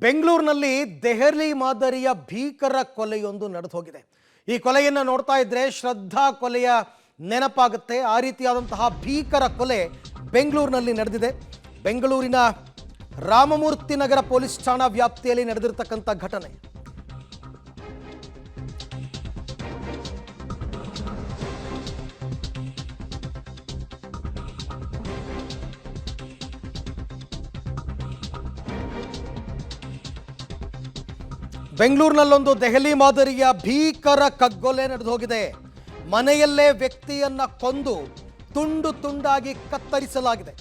ಬೆಂಗಳೂರಿನಲ್ಲಿ ದೆಹಲಿ ಮಾದರಿಯ ಭೀಕರ ಕೊಲೆಯೊಂದು ನಡೆದು ಹೋಗಿದೆ. ಈ ಕೊಲೆಯನ್ನು ನೋಡ್ತಾ ಇದ್ರೆ ಶ್ರದ್ಧಾ ಕೊಲೆಯ ನೆನಪಾಗುತ್ತೆ. ಆ ರೀತಿಯಾದಂತಹ ಭೀಕರ ಕೊಲೆ ಬೆಂಗಳೂರಿನಲ್ಲಿ ನಡೆದಿದೆ. ಬೆಂಗಳೂರಿನ ರಾಮಮೂರ್ತಿ ನಗರ ಪೊಲೀಸ್ ಠಾಣಾ ವ್ಯಾಪ್ತಿಯಲ್ಲಿ ನಡೆದಿರತಕ್ಕಂಥ ಘಟನೆ. ಬೆಂಗಳೂರಿನಲ್ಲೊಂದು ದೆಹಲಿ ಮಾದರಿಯ ಭೀಕರ ಕಗ್ಗೊಲೆ ನಡೆದು ಹೋಗಿದೆ. ಮನೆಯಲ್ಲೇ ವ್ಯಕ್ತಿಯನ್ನ ಕೊಂದು ತುಂಡು ತುಂಡಾಗಿ ಕತ್ತರಿಸಲಾಗಿದೆ.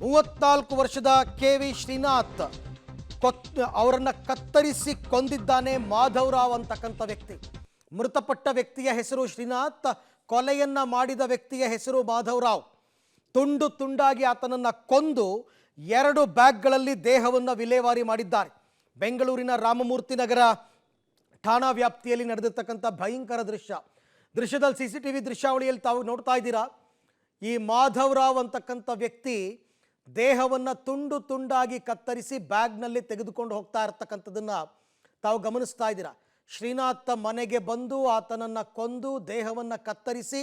34 ವರ್ಷದ KV ಶ್ರೀನಾಥ್ ಅವರನ್ನ ಕತ್ತರಿಸಿ ಕೊಂದಿದ್ದಾನೆ ಮಾಧವರಾವ್ ಅಂತಕ್ಕಂಥ ವ್ಯಕ್ತಿ. ಮೃತಪಟ್ಟ ವ್ಯಕ್ತಿಯ ಹೆಸರು ಶ್ರೀನಾಥ್, ಕೊಲೆಯನ್ನ ಮಾಡಿದ ವ್ಯಕ್ತಿಯ ಹೆಸರು ಮಾಧವರಾವ್. ತುಂಡು ತುಂಡಾಗಿ ಆತನನ್ನ ಕೊಂದು 2 ಬ್ಯಾಗ್ಗಳಲ್ಲಿ ದೇಹವನ್ನು ವಿಲೇವಾರಿ ಮಾಡಿದ್ದಾರೆ. ಬೆಂಗಳೂರಿನ ರಾಮಮೂರ್ತಿ ನಗರ ಠಾಣಾ ವ್ಯಾಪ್ತಿಯಲ್ಲಿ ನಡೆದಿರ್ತಕ್ಕಂಥ ಭಯಂಕರ ದೃಶ್ಯದಲ್ಲಿ CCTV ದೃಶ್ಯಾವಳಿಯಲ್ಲಿ ತಾವು ನೋಡ್ತಾ ಇದ್ದೀರಾ. ಈ ಮಾಧವರಾವ್ ಅಂತಕ್ಕಂಥ ವ್ಯಕ್ತಿ ದೇಹವನ್ನು ತುಂಡು ತುಂಡಾಗಿ ಕತ್ತರಿಸಿ ಬ್ಯಾಗ್ನಲ್ಲಿ ತೆಗೆದುಕೊಂಡು ಹೋಗ್ತಾ ಇರ್ತಕ್ಕಂಥದ್ದನ್ನು ತಾವು ಗಮನಿಸ್ತಾ ಇದ್ದೀರಾ. ಶ್ರೀನಾಥ್ ಮನೆಗೆ ಬಂದು ಆತನನ್ನು ಕೊಂದು ದೇಹವನ್ನು ಕತ್ತರಿಸಿ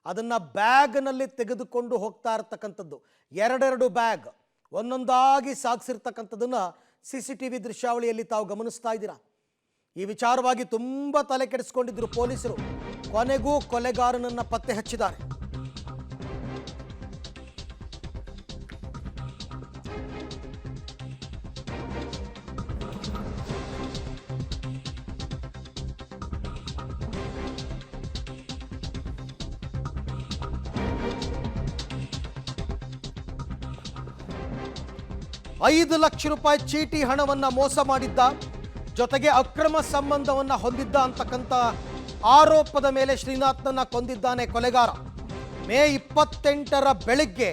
ಅದನ್ನು ಬ್ಯಾಗ್ನಲ್ಲಿ ತೆಗೆದುಕೊಂಡು ಹೋಗ್ತಾ ಇರ್ತಕ್ಕಂಥದ್ದು. 2 ಬ್ಯಾಗ್ ಒಂದೊಂದಾಗಿ ಸಾಗಿಸಿರ್ತಕ್ಕಂಥದ್ದನ್ನು CCTV ದೃಶ್ಯಾವಳಿಯಲ್ಲಿ ತಾವು ಗಮನಿಸ್ತಾ ಇದ್ದೀರಾ. ಈ ವಿಚಾರವಾಗಿ ತುಂಬ ತಲೆ ಕೆಡಿಸ್ಕೊಂಡಿದ್ರು ಪೊಲೀಸರು. ಕೊನೆಗೂ ಕೊಲೆಗಾರನನ್ನು ಪತ್ತೆ ಹಚ್ಚಿದ್ದಾರೆ. ₹5 ಲಕ್ಷ ಚೀಟಿ ಹಣವನ್ನು ಮೋಸ ಮಾಡಿದ್ದ, ಜೊತೆಗೆ ಅಕ್ರಮ ಸಂಬಂಧವನ್ನು ಹೊಂದಿದ್ದ ಅಂತಕ್ಕಂಥ ಆರೋಪದ ಮೇಲೆ ಶ್ರೀನಾಥ್ನನ್ನ ಕೊಂದಿದ್ದಾನೆ ಕೊಲೆಗಾರ. ಮೇ 28ರ ಬೆಳಿಗ್ಗೆ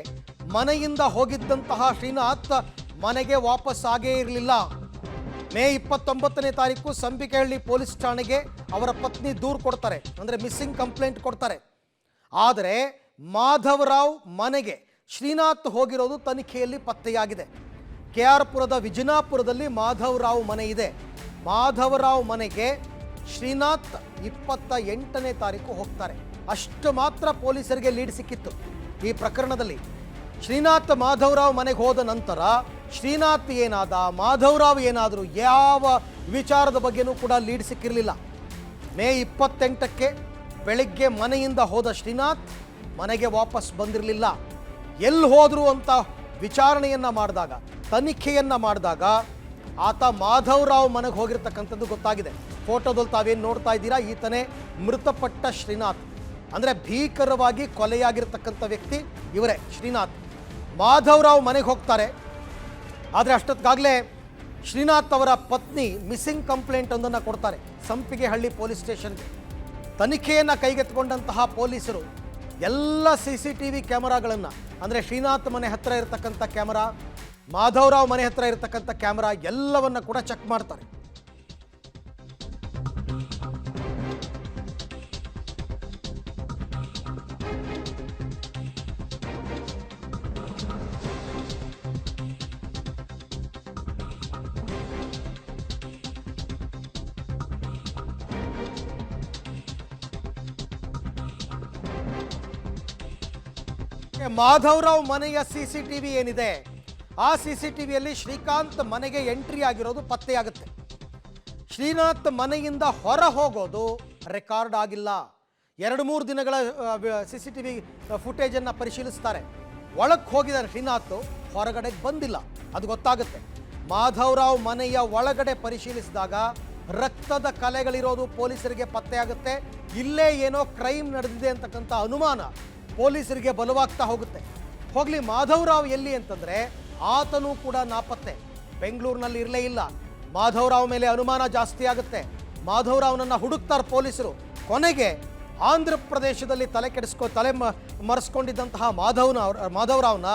ಮನೆಯಿಂದ ಹೋಗಿದ್ದಂತಹ ಶ್ರೀನಾಥ್ ಮನೆಗೆ ವಾಪಸ್ ಆಗೇ ಇರಲಿಲ್ಲ. ಮೇ 29ನೇ ತಾರೀಕು ಸಂಪಿಗೆಹಳ್ಳಿ ಪೊಲೀಸ್ ಠಾಣೆಗೆ ಅವರ ಪತ್ನಿ ದೂರು ಕೊಡ್ತಾರೆ, ಅಂದರೆ ಮಿಸ್ಸಿಂಗ್ ಕಂಪ್ಲೇಂಟ್ ಕೊಡ್ತಾರೆ. ಆದರೆ ಮಾಧವರಾವ್ ಮನೆಗೆ ಶ್ರೀನಾಥ್ ಹೋಗಿರೋದು ತನಿಖೆಯಲ್ಲಿ ಪತ್ತೆಯಾಗಿದೆ. KR ಪುರದ ವಿಜಯಪುರದಲ್ಲಿ ಮಾಧವರಾವ್ ಮನೆ ಇದೆ. ಮಾಧವರಾವ್ ಮನೆಗೆ ಶ್ರೀನಾಥ್ 28ನೇ ತಾರೀಕು ಹೋಗ್ತಾರೆ. ಅಷ್ಟು ಮಾತ್ರ ಪೊಲೀಸರಿಗೆ ಲೀಡ್ ಸಿಕ್ಕಿತ್ತು ಈ ಪ್ರಕರಣದಲ್ಲಿ. ಶ್ರೀನಾಥ್ ಮಾಧವರಾವ್ ಮನೆಗೆ ಹೋದ ನಂತರ ಶ್ರೀನಾಥ್ ಏನಾದ, ಮಾಧವರಾವ್ ಏನಾದರೂ ಯಾವ ವಿಚಾರದ ಬಗ್ಗೆನೂ ಕೂಡ ಲೀಡ್ ಸಿಕ್ಕಿರಲಿಲ್ಲ. ಮೇ 28ಕ್ಕೆ ಬೆಳಿಗ್ಗೆ ಮನೆಯಿಂದ ಹೋದ ಶ್ರೀನಾಥ್ ಮನೆಗೆ ವಾಪಸ್ ಬಂದಿರಲಿಲ್ಲ. ಎಲ್ಲಿ ಹೋದರು ಅಂತ ವಿಚಾರಣೆಯನ್ನು ಮಾಡಿದಾಗ, ತನಿಖೆಯನ್ನು ಮಾಡಿದಾಗ ಆತ ಮಾಧವರಾವ್ ಮನೆಗೆ ಹೋಗಿರ್ತಕ್ಕಂಥದ್ದು ಗೊತ್ತಾಗಿದೆ. ಫೋಟೋದಲ್ಲಿ ತಾವೇನು ನೋಡ್ತಾ ಇದ್ದೀರಾ, ಈತನೇ ಮೃತಪಟ್ಟ ಶ್ರೀನಾಥ್. ಅಂದರೆ ಭೀಕರವಾಗಿ ಕೊಲೆಯಾಗಿರ್ತಕ್ಕಂಥ ವ್ಯಕ್ತಿ ಇವರೇ ಶ್ರೀನಾಥ್. ಮಾಧವರಾವ್ ಮನೆಗೆ ಹೋಗ್ತಾರೆ. ಆದರೆ ಅಷ್ಟೊತ್ತಿಗಾಗಲೇ ಶ್ರೀನಾಥ್ ಅವರ ಪತ್ನಿ ಮಿಸ್ಸಿಂಗ್ ಕಂಪ್ಲೇಂಟ್ ಒಂದನ್ನು ಕೊಡ್ತಾರೆ ಸಂಪಿಗೆಹಳ್ಳಿ ಪೊಲೀಸ್ ಸ್ಟೇಷನ್ಗೆ. ತನಿಖೆಯನ್ನು ಕೈಗೆತ್ತಿಕೊಂಡಂತಹ ಪೊಲೀಸರು ಎಲ್ಲ CCTV ಕ್ಯಾಮರಾಗಳನ್ನು, ಅಂದರೆ ಶ್ರೀನಾಥ್ ಮನೆ ಹತ್ತಿರ ಇರತಕ್ಕಂಥ ಕ್ಯಾಮರಾ, ಮಾಧವರಾವ್ ಮನೆ ಹತ್ತಿರ ಇರತಕ್ಕಂಥ ಕ್ಯಾಮರಾ ಎಲ್ಲವನ್ನ ಕೂಡ ಚೆಕ್ ಮಾಡ್ತಾರೆ. ಮಾಧವರಾವ್ ಮನೆಯ CCTV ಏನಿದೆ, ಆ CCTVಯಲ್ಲಿ ಶ್ರೀಕಾಂತ್ ಮನೆಗೆ ಎಂಟ್ರಿ ಆಗಿರೋದು ಪತ್ತೆಯಾಗುತ್ತೆ. ಶ್ರೀನಾಥ್ ಮನೆಯಿಂದ ಹೊರ ಹೋಗೋದು ರೆಕಾರ್ಡ್ ಆಗಿಲ್ಲ. 2-3 ದಿನಗಳ CCTV ಫುಟೇಜನ್ನು ಪರಿಶೀಲಿಸ್ತಾರೆ. ಒಳಕ್ಕೆ ಹೋಗಿದ್ದಾರೆ ಶ್ರೀನಾಥ್, ಹೊರಗಡೆ ಬಂದಿಲ್ಲ, ಅದು ಗೊತ್ತಾಗುತ್ತೆ. ಮಾಧವರಾವ್ ಮನೆಯ ಒಳಗಡೆ ಪರಿಶೀಲಿಸಿದಾಗ ರಕ್ತದ ಕಲೆಗಳಿರೋದು ಪೊಲೀಸರಿಗೆ ಪತ್ತೆಯಾಗುತ್ತೆ. ಇಲ್ಲೇ ಏನೋ ಕ್ರೈಮ್ ನಡೆದಿದೆ ಅಂತಕ್ಕಂಥ ಅನುಮಾನ ಪೊಲೀಸರಿಗೆ ಬಲವಾಗ್ತಾ ಹೋಗುತ್ತೆ. ಹೋಗ್ಲಿ, ಮಾಧವರಾವ್ ಎಲ್ಲಿ ಅಂತಂದರೆ ಆತನೂ ಕೂಡ ನಾಪತ್ತೆ, ಬೆಂಗಳೂರಿನಲ್ಲಿ ಇರಲೇ ಇಲ್ಲ. ಮಾಧವರಾವ್ ಮೇಲೆ ಅನುಮಾನ ಜಾಸ್ತಿ ಆಗುತ್ತೆ. ಮಾಧವರಾವ್ನನ್ನು ಹುಡುಕ್ತಾರೆ ಪೊಲೀಸರು. ಕೊನೆಗೆ ಆಂಧ್ರ ಪ್ರದೇಶದಲ್ಲಿ ತಲೆ ಮರೆಸ್ಕೊಂಡಿದ್ದಂತಹ ಮಾಧವರಾವ್ನ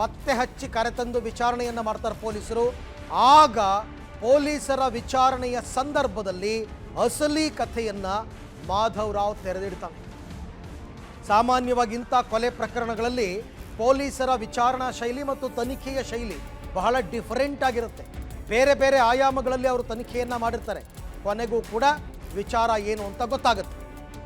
ಪತ್ತೆ ಹಚ್ಚಿ ಕರೆತಂದು ವಿಚಾರಣೆಯನ್ನು ಮಾಡ್ತಾರೆ ಪೊಲೀಸರು. ಆಗ ಪೊಲೀಸರ ವಿಚಾರಣೆಯ ಸಂದರ್ಭದಲ್ಲಿ ಅಸಲಿ ಕಥೆಯನ್ನು ಮಾಧವರಾವ್ ತೆರೆದಿಡ್ತಾನೆ. ಸಾಮಾನ್ಯವಾಗಿ ಇಂಥ ಕೊಲೆ ಪ್ರಕರಣಗಳಲ್ಲಿ ಪೊಲೀಸರ ವಿಚಾರಣಾ ಶೈಲಿ ಮತ್ತು ತನಿಖೆಯ ಶೈಲಿ ಬಹಳ ಡಿಫರೆಂಟ್ ಆಗಿರುತ್ತೆ. ಬೇರೆ ಬೇರೆ ಆಯಾಮಗಳಲ್ಲಿ ಅವರು ತನಿಖೆಯನ್ನು ಮಾಡಿರ್ತಾರೆ. ಕೊನೆಗೂ ಕೂಡ ವಿಚಾರ ಏನು ಅಂತ ಗೊತ್ತಾಗುತ್ತೆ.